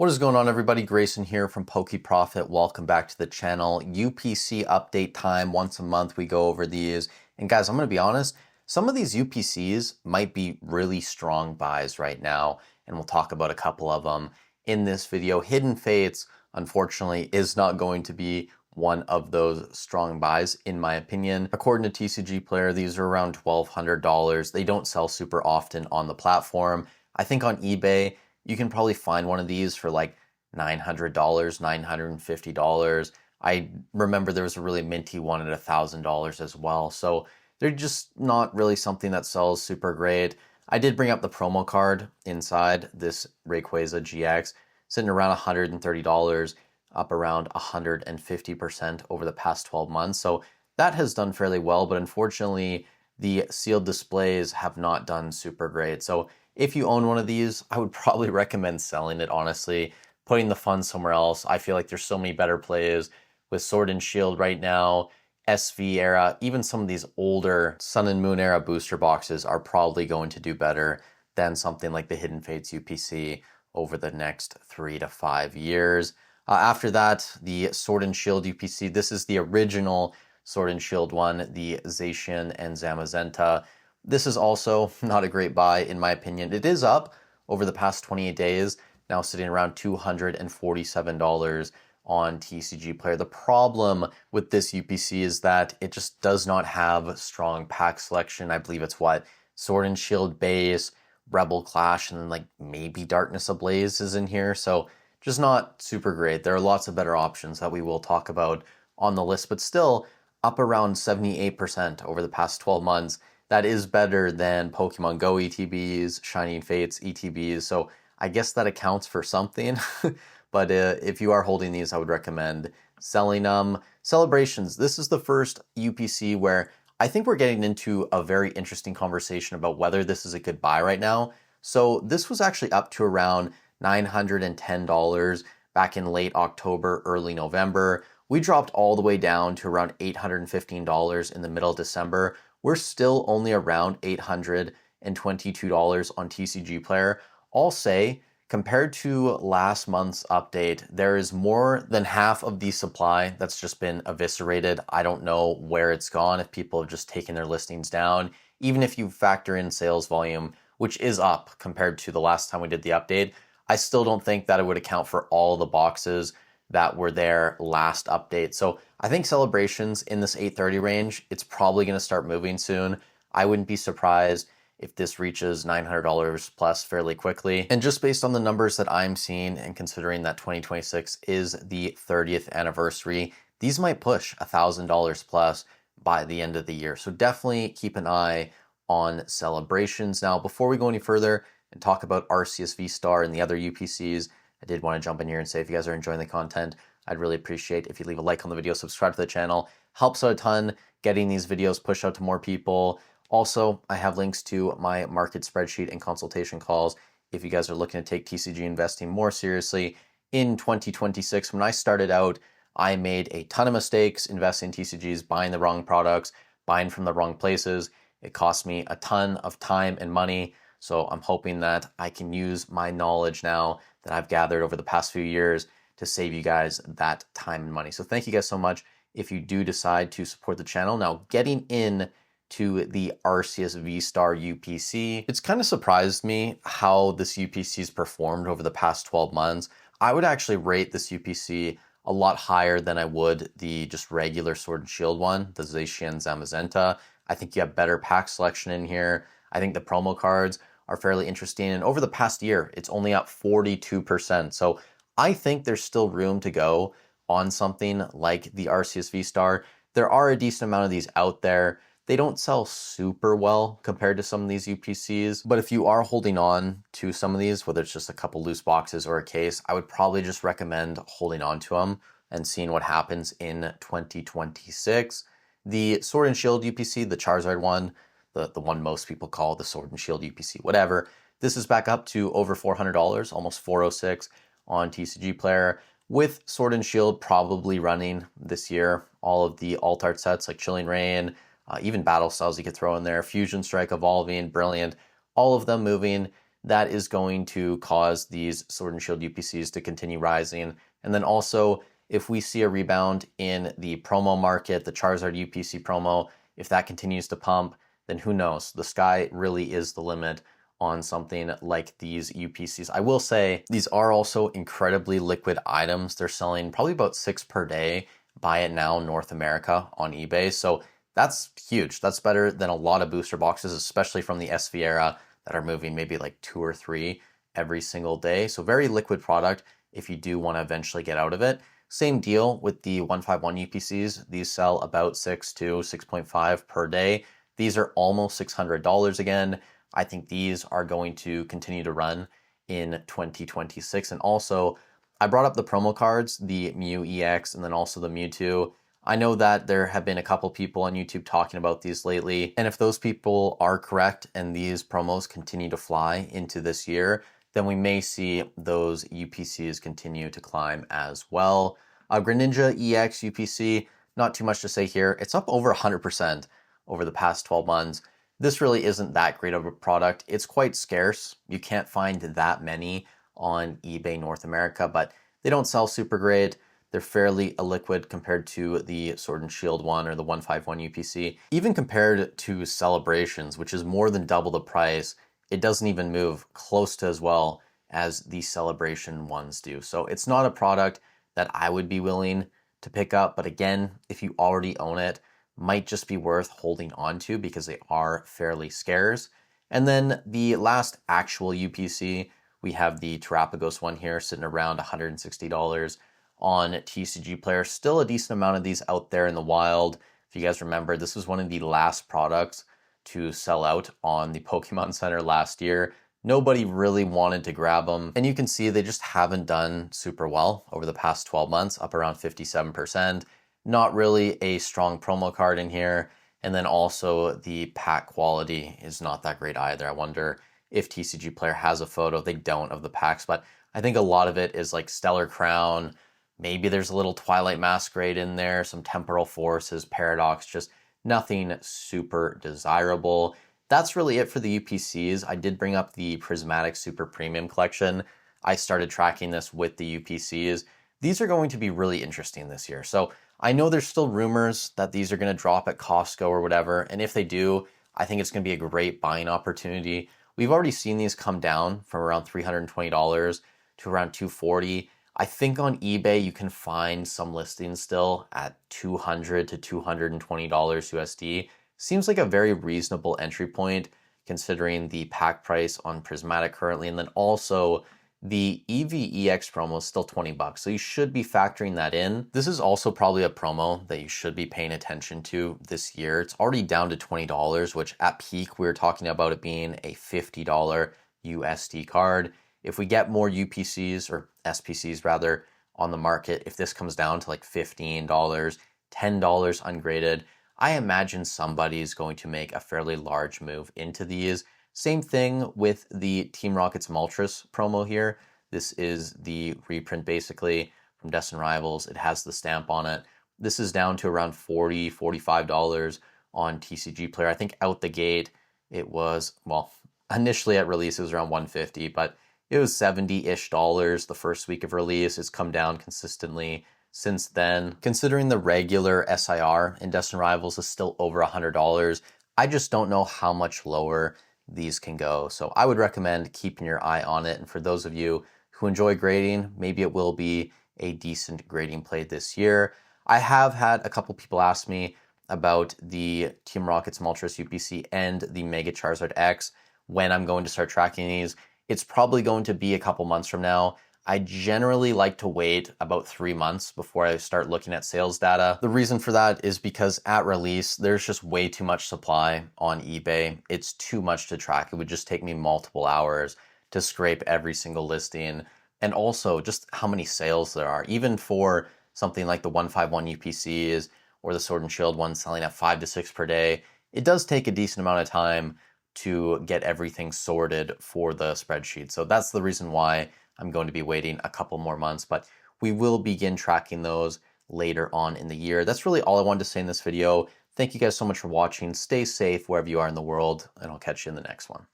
What is going on, everybody? Grayson here from PokeProfit. Welcome back to the channel. UPC update time. Once a month we go over these. And guys, I'm going to be honest, some of these UPCs might be really strong buys right now, and we'll talk about a couple of them in this video. Hidden Fates, unfortunately, is not going to be one of those strong buys, in my opinion. According to TCG Player, these are around $1,200. They don't sell super often on the platform. I think on eBay, you can probably find one of these for like $900, $950. I remember there was a really minty one at $1,000 as well. So they're just not really something that sells super great. I did bring up the promo card inside this Rayquaza GX, sitting around $130, up around 150% over the past 12 months. So that has done fairly well, but unfortunately, the sealed displays have not done super great. So if you own one of these, I would probably recommend selling it, honestly, putting the funds somewhere else. I feel like there's so many better plays with Sword and Shield right now, SV era, even some of these older Sun and Moon era booster boxes are probably going to do better than something like the Hidden Fates UPC over the next 3 to 5 years. After that, the Sword and Shield UPC, this is the original Sword and Shield one, the Zacian and Zamazenta. This is also not a great buy, in my opinion. It is up over the past 28 days, now sitting around $247 on TCG Player. The problem with this UPC is that it just does not have strong pack selection. I believe it's Sword and Shield base, Rebel Clash, and then like maybe Darkness Ablaze is in here. So just not super great. There are lots of better options that we will talk about on the list, but still up around 78% over the past 12 months. That is better than Pokemon Go ETBs, Shining Fates ETBs, so I guess that accounts for something. But if you are holding these, I would recommend selling them. Celebrations, this is the first UPC where I think we're getting into a very interesting conversation about whether this is a good buy right now. So this was actually up to around $910 back in late October, early November. We dropped all the way down to around $815 in the middle of December. We're still only around $822 on TCG Player. I'll say, compared to last month's update, there is more than half of the supply that's just been eviscerated. I don't know where it's gone, if people have just taken their listings down. Even if you factor in sales volume, which is up compared to the last time we did the update, I still don't think that it would account for all the boxes that were there last update. So I think celebrations in this 830 range, it's probably going to start moving soon. I wouldn't be surprised if this reaches $900 plus fairly quickly. And just based on the numbers that I'm seeing, and considering that 2026 is the 30th anniversary, these might push $1,000 plus by the end of the year. So definitely keep an eye on celebrations. Now, before we go any further and talk about Arceus VSTAR and the other UPCs, I did want to jump in here and say, if you guys are enjoying the content, I'd really appreciate if you leave a like on the video, subscribe to the channel. Helps out a ton getting these videos pushed out to more people. Also, I have links to my market spreadsheet and consultation calls if you guys are looking to take TCG investing more seriously in 2026. When I started out, I made a ton of mistakes investing in TCGs, buying the wrong products, buying from the wrong places. It cost me a ton of time and money. So I'm hoping that I can use my knowledge now that I've gathered over the past few years to save you guys that time and money. So thank you guys so much if you do decide to support the channel. Now, getting in to the Arceus VSTAR UPC, it's kind of surprised me how this UPC's performed over the past 12 months. I would actually rate this UPC a lot higher than I would the just regular Sword and Shield one, the Zacian Zamazenta. I think you have better pack selection in here. I think the promo cards are fairly interesting. And over the past year, it's only up 42%. So I think there's still room to go on something like the Arceus VSTAR. There are a decent amount of these out there. They don't sell super well compared to some of these UPCs, but if you are holding on to some of these, whether it's just a couple loose boxes or a case, I would probably just recommend holding on to them and seeing what happens in 2026. The Sword and Shield UPC, the Charizard one, the one most people call the Sword and Shield UPC, whatever. This is back up to over $400, almost $406 on TCG Player, with Sword and Shield probably running this year. All of the alt art sets like Chilling Reign, even battle styles you could throw in there, Fusion Strike, Evolving, Brilliant, all of them moving that is going to cause these Sword and Shield UPCs to continue rising. And then also, if we see a rebound in the promo market, the Charizard UPC promo, if that continues to pump, then who knows? The sky really is the limit on something like these UPCs. I will say these are also incredibly liquid items. They're selling probably about 6 per day. Buy it now, North America on eBay. So that's huge. That's better than a lot of booster boxes, especially from the SV era that are moving maybe like 2 or 3 every single day. So very liquid product if you do want to eventually get out of it. Same deal with the 151 UPCs. These sell about 6 to 6.5 per day. These are almost $600 again. I think these are going to continue to run in 2026. And also, I brought up the promo cards, the Mew EX and then also the Mewtwo. I know that there have been a couple people on YouTube talking about these lately. And if those people are correct and these promos continue to fly into this year, then we may see those UPCs continue to climb as well. Greninja EX UPC, not too much to say here. It's up over 100% over the past 12 months. This really isn't that great of a product. It's quite scarce. You can't find that many on eBay North America, but they don't sell super great. They're fairly illiquid compared to the Sword and Shield one or the 151 UPC. Even compared to Celebrations, which is more than double the price, it doesn't even move close to as well as the Celebration ones do. So it's not a product that I would be willing to pick up. But again, if you already own it, might just be worth holding on to because they are fairly scarce. And then the last actual UPC, we have the Terapagos one here sitting around $160 on TCG Player. Still a decent amount of these out there in the wild. If you guys remember, this was one of the last products to sell out on the Pokemon Center last year. Nobody really wanted to grab them. And you can see they just haven't done super well over the past 12 months, up around 57%. Not really a strong promo card in here. And then also the pack quality is not that great either. I wonder if TCG Player has a photo. They don't of the packs, but I think a lot of it is like Stellar Crown. Maybe there's a little Twilight Masquerade in there, some Temporal Forces, Paradox, just nothing super desirable. That's really it for the UPCs. I did bring up the Prismatic Super Premium Collection. I started tracking this with the UPCs. These are going to be really interesting this year. So I know there's still rumors that these are going to drop at Costco or whatever. And if they do, I think it's going to be a great buying opportunity. We've already seen these come down from around $320 to around $240. I think on eBay, you can find some listings still at $200 to $220 USD. Seems like a very reasonable entry point considering the pack price on Prismatic currently. And then also the EVEX promo is still $20. So you should be factoring that in. This is also probably a promo that you should be paying attention to this year. It's already down to $20, which at peak, we were talking about it being a $50 USD card. If we get more UPCs or SPCs rather on the market, if this comes down to like $15, $10 ungraded, I imagine somebody's going to make a fairly large move into these. Same thing with the Team Rocket's Moltres promo here. This is the reprint basically from Destined Rivals. It has the stamp on it. This is down to around $40, $45 on TCG Player. I think out the gate it was, well, initially at release it was around $150, but it was $70-ish the first week of release. It's come down consistently since then. Considering the regular SIR in Destined Rivals is still over $100, I just don't know how much lower these can go. So I would recommend keeping your eye on it. And for those of you who enjoy grading, maybe it will be a decent grading play this year. I have had a couple people ask me about the Team Rocket's Moltres UPC and the Mega Charizard X, when I'm going to start tracking these. It's probably going to be a couple months from now. I generally like to wait about 3 months before I start looking at sales data. The reason for that is because at release, there's just way too much supply on eBay. It's too much to track. It would just take me multiple hours to scrape every single listing. And also just how many sales there are. Even for something like the 151 UPCs or the Sword and Shield one selling at 5 to 6 per day, it does take a decent amount of time to get everything sorted for the spreadsheet. So that's the reason why I'm going to be waiting a couple more months, but we will begin tracking those later on in the year. That's really all I wanted to say in this video. Thank you guys so much for watching. Stay safe wherever you are in the world, and I'll catch you in the next one.